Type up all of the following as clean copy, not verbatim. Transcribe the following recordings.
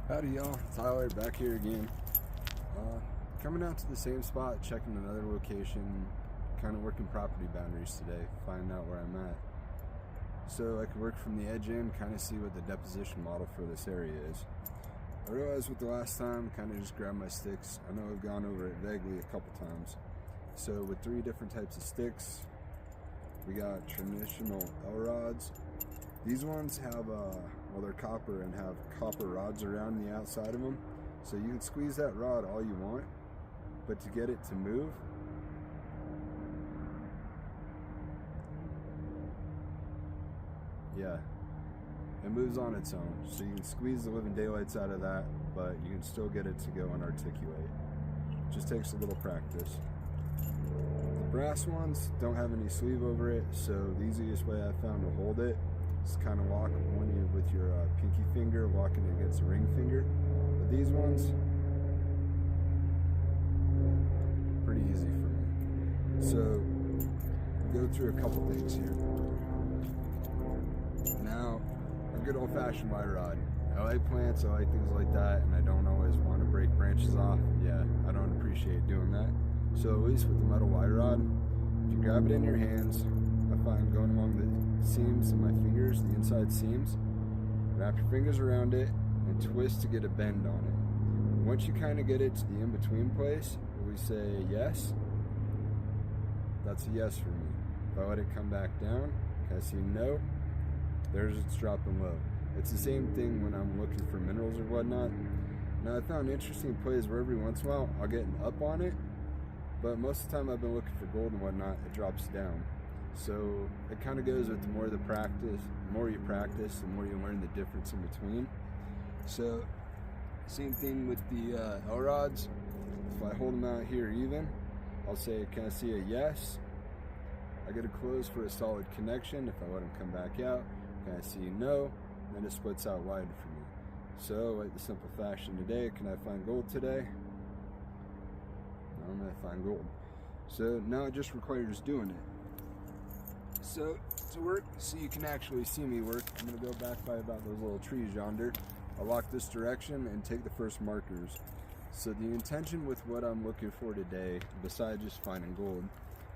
Howdy y'all, Tyler back here again. Coming out to the same spot, checking another location, kind of working property boundaries today, finding out where I'm at. So I can work from the edge in, kind of see what the deposition model for this area is. I realized with the last time, kind of just grab my sticks. I know I've gone over it vaguely a couple times. So with 3 different types of sticks, we got traditional L rods. These ones have, they're copper and have copper rods around the outside of them. So you can squeeze that rod all you want, but to get it to move, yeah, it moves on its own. So you can squeeze the living daylights out of that, but you can still get it to go and articulate. It just takes a little practice. The brass ones don't have any sleeve over it, so the easiest way I found to hold it is kind of lock with your pinky finger, locking it against the ring finger. But these ones, pretty easy for me. So go through a couple things here. Now, a good old-fashioned wire rod. I like plants, I like things like that, and I don't always want to break branches off. Yeah, I don't appreciate doing that. So at least with the metal wire rod, if you grab it in your hands, I find going along the seams of my fingers, the inside seams, wrap your fingers around it and twist to get a bend on it. Once you kind of get it to the in-between place, where we say yes, that's a yes for me. If I let it come back down, I see no, there's it's dropping low. It's the same thing when I'm looking for minerals or whatnot. Now I found interesting plays where every once in a while I'll get an up on it, but most of the time I've been looking for gold and whatnot, it drops down. So it kind of goes with the more you practice, the more you learn the difference in between. So same thing with the L rods. If I hold them out here even, I'll say, can I see a yes? I get a close for a solid connection. If I let them come back out, can I see no? Then it splits out wide for me. So like the simple fashion today, can I find gold today? No, I'm gonna find gold. So now it just requires doing it. So to work, so you can actually see me work, I'm going to go back by about those little trees yonder. I'll walk this direction and take the first markers. So the intention with what I'm looking for today, besides just finding gold,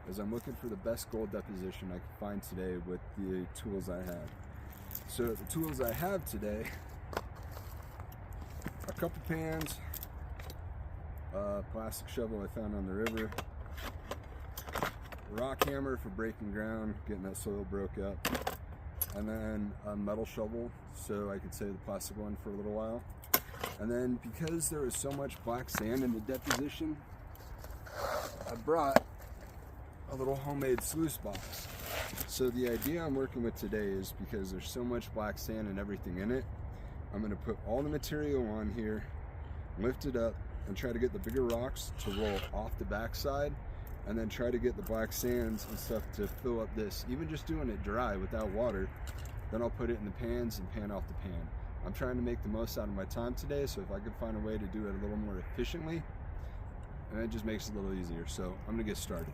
is I'm looking for the best gold deposition I can find today with the tools I have. So the tools I have today, a couple pans, a plastic shovel I found on the river, rock hammer for breaking ground, getting that soil broke up, and then a metal shovel so I could save the plastic one for a little while. And then because there was so much black sand in the deposition, I brought a little homemade sluice box. So the idea I'm working with today is because there's so much black sand and everything in it, I'm going to put all the material on here, lift it up, and try to get the bigger rocks to roll off the backside, and then try to get the black sands and stuff to fill up this. Even just doing it dry without water, then I'll put it in the pans and pan off the pan. I'm trying to make the most out of my time today, so if I could find a way to do it a little more efficiently, and it just makes it a little easier. So I'm gonna get started.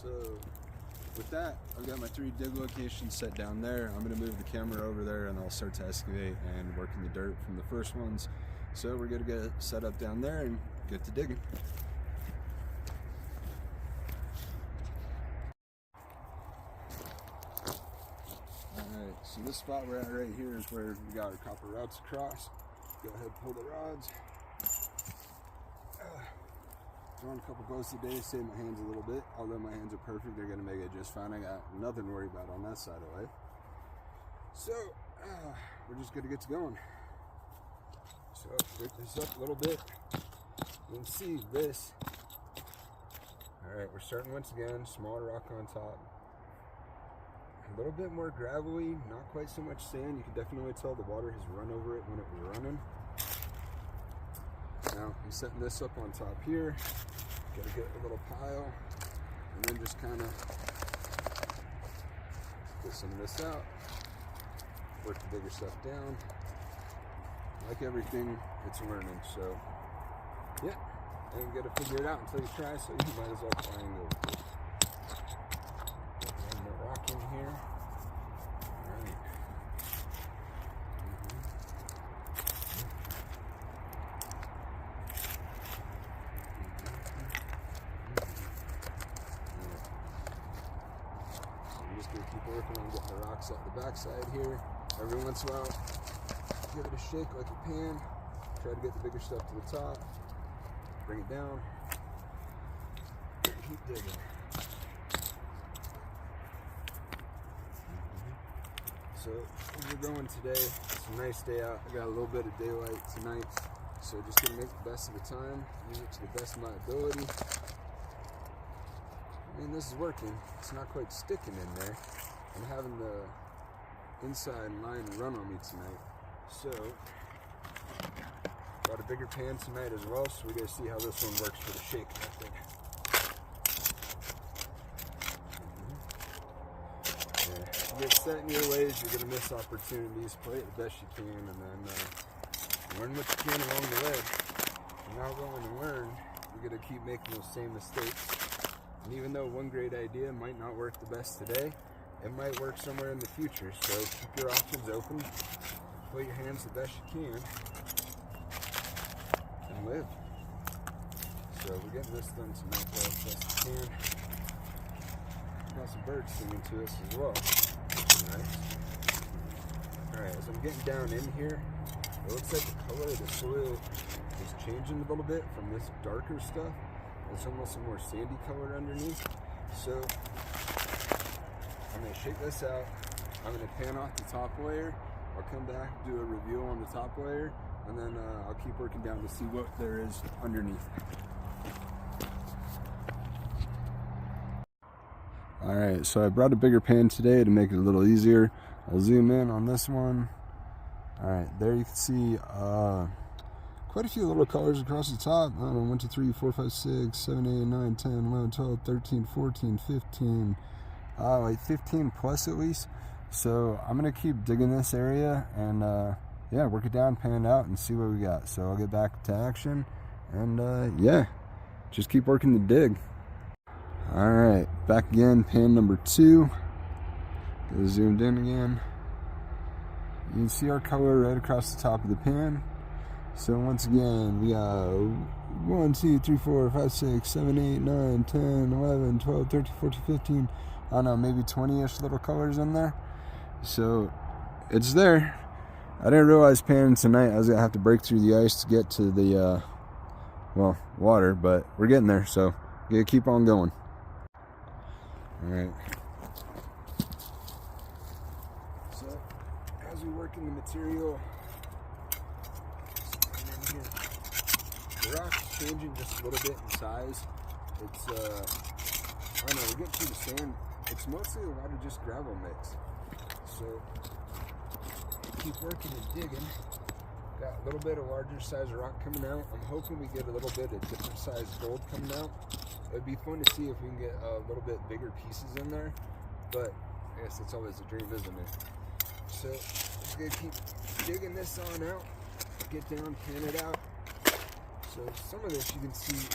So with that, I've got my 3 dig locations set down there. I'm going to move the camera over there and I'll start to excavate and work in the dirt from the first ones. So we're going to get it set up down there and get to digging. Alright, so this spot we're at right here is where we got our copper routes across. Go ahead, pull the rods. Throwing a couple posts a day, save my hands a little bit. Although my hands are perfect, they're going to make it just fine. I got nothing to worry about on that side of life. So, we're just going to get to going. So, break this up a little bit. You can see this. Alright, we're starting once again. Smaller rock on top. A little bit more gravelly, not quite so much sand. You can definitely tell the water has run over it when it was running. Now I'm setting this up on top here. Gotta get a little pile and then just kind of get some of this out. Work the bigger stuff down. Like everything, it's learning. So yeah, you ain't gotta figure it out until you try. So you might as well try and go with it. One more rock in here. All right. Keep working on getting the rocks out the backside here. Every once in a while, give it a shake like a pan. Try to get the bigger stuff to the top. Bring it down. Keep digging. So, as we're going today, it's a nice day out. I got a little bit of daylight tonight. So, just gonna make the best of the time. Use it to the best of my ability. I mean, this is working. It's not quite sticking in there. I'm having the inside line run on me tonight. So, got a bigger pan tonight as well, so we're going to see how this one works for the shake method. Yeah. You get set in your ways, you're going to miss opportunities. Play it the best you can, and then learn what you can along the way. If you're not willing to learn, you're going to keep making those same mistakes. And even though one great idea might not work the best today, it might work somewhere in the future. So keep your options open, put your hands the best you can, and live. So we're getting this done tonight as best we can. Got some birds singing to us as well, which is nice. Alright, as I'm getting down in here, it looks like the color of the soil is changing a little bit from this darker stuff. It's almost a more sandy color underneath. So I'm going to shake this out. I'm going to pan off the top layer. I'll come back, do a review on the top layer, and then I'll keep working down to see what there is underneath. Alright, so I brought a bigger pan today to make it a little easier. I'll zoom in on this one. Alright, there you can see quite a few little colors across the top. I don't know, 1, 2, 3, 4, 5, 6, 7, 8, 9, 10, 11, 12, 13, 14, 15, like 15 plus at least. So I'm going to keep digging this area and yeah, work it down, pan it out, and see what we got. So I'll get back to action and yeah, just keep working the dig. Alright, back again, pan number 2. Go zoomed in again. You can see our color right across the top of the pan. So once again, we got 1, 2, 3, 4, 5, 6, 7, 8, 9, 10, 11, 12, 13, 14, 15, I don't know, maybe 20-ish little colors in there. So it's there. I didn't realize panning tonight I was going to have to break through the ice to get to the, well, water, but we're getting there, so gotta keep on going. Alright. So, as we work in the material, the rock's changing just a little bit in size. It's, I don't know, we're getting through the sand. It's mostly a lot of just gravel mix. So, keep working and digging. Got a little bit of larger size rock coming out. I'm hoping we get a little bit of different size gold coming out. It'd be fun to see if we can get a little bit bigger pieces in there. But, I guess it's always a dream, isn't it? So, just gonna keep digging this on out. Get down, pan it out. So some of this you can see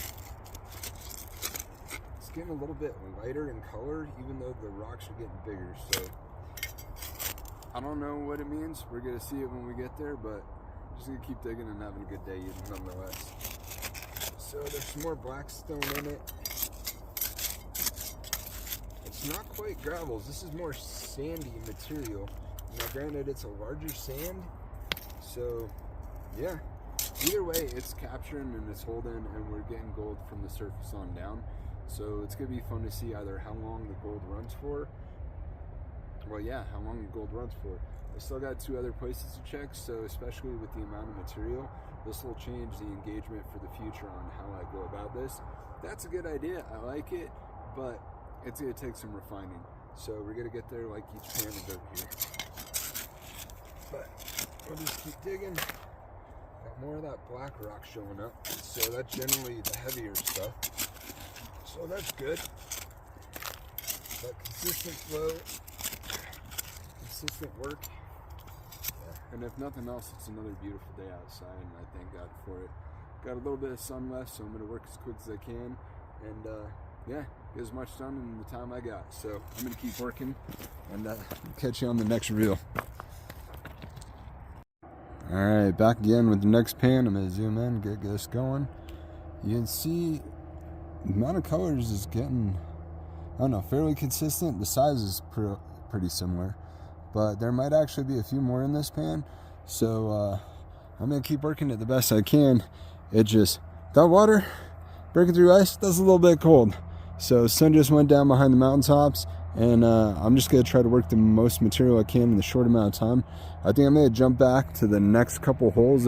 it's getting a little bit lighter in color, even though the rocks are getting bigger. So I don't know what it means. We're gonna see it when we get there, but I'm just gonna keep digging and having a good day nonetheless. So there's some more black stone in it. It's not quite gravels. This is more sandy material. Now granted, it's a larger sand, so yeah. Either way, it's capturing and it's holding, and we're getting gold from the surface on down. So it's gonna be fun to see either how long the gold runs for. Well, yeah, how long the gold runs for. I still got 2 other places to check, so especially with the amount of material, this will change the engagement for the future on how I go about this. That's a good idea. I like it, but it's gonna take some refining. So we're gonna get there like each pan of dirt here. But we'll just keep digging. Got more of that black rock showing up, so that's generally the heavier stuff. So that's good. That consistent flow, consistent work. Yeah. And if nothing else, it's another beautiful day outside, and I thank God for it. Got a little bit of sun left, so I'm gonna work as quick as I can, and yeah, get as much done in the time I got. So I'm gonna keep working, and catch you on the next reel. Alright, back again with the next pan. I'm going to zoom in, get this going. You can see the amount of colors is getting, I don't know, fairly consistent. The size is pretty similar, but there might actually be a few more in this pan. So I'm going to keep working it the best I can. It just, that water breaking through ice, that's a little bit cold. So sun just went down behind the mountaintops, and I'm just going to try to work the most material I can in the short amount of time. I think I'm going to jump back to the next couple holes.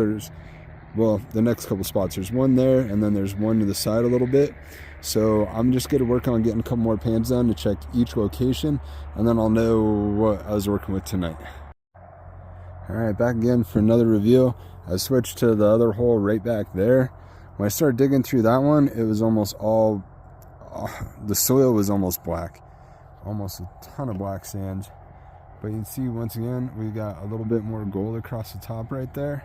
Well, the next couple spots. There's one there, and then there's one to the side a little bit. So I'm just going to work on getting a couple more pans done to check each location, and then I'll know what I was working with tonight. Alright, back again for another review. I switched to the other hole right back there. When I started digging through that one, it was almost all, the soil was almost black. Almost a ton of black sand. But you can see once again, we got a little bit more gold across the top right there.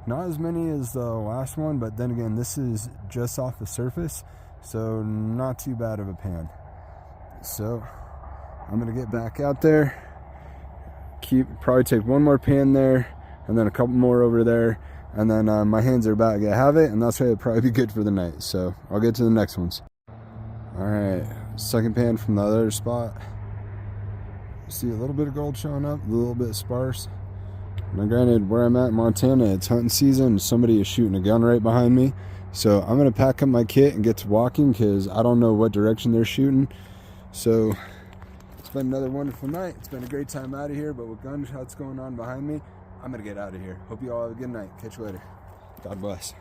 Not as many as the last one, but then again, this is just off the surface, so not too bad of a pan. So I'm gonna get back out there, probably take one more pan there, and then a couple more over there, and then my hands are about to have it, and that's why it'll probably be good for the night. So I'll get to the next ones. All right, second pan from the other spot. See a little bit of gold showing up, a little bit sparse. Now granted, where I'm at in Montana, it's hunting season. Somebody is shooting a gun right behind me. So I'm going to pack up my kit and get to walking, because I don't know what direction they're shooting. So it's been another wonderful night. It's been a great time out of here, but with gunshots going on behind me, I'm going to get out of here. Hope you all have a good night. Catch you later. God bless.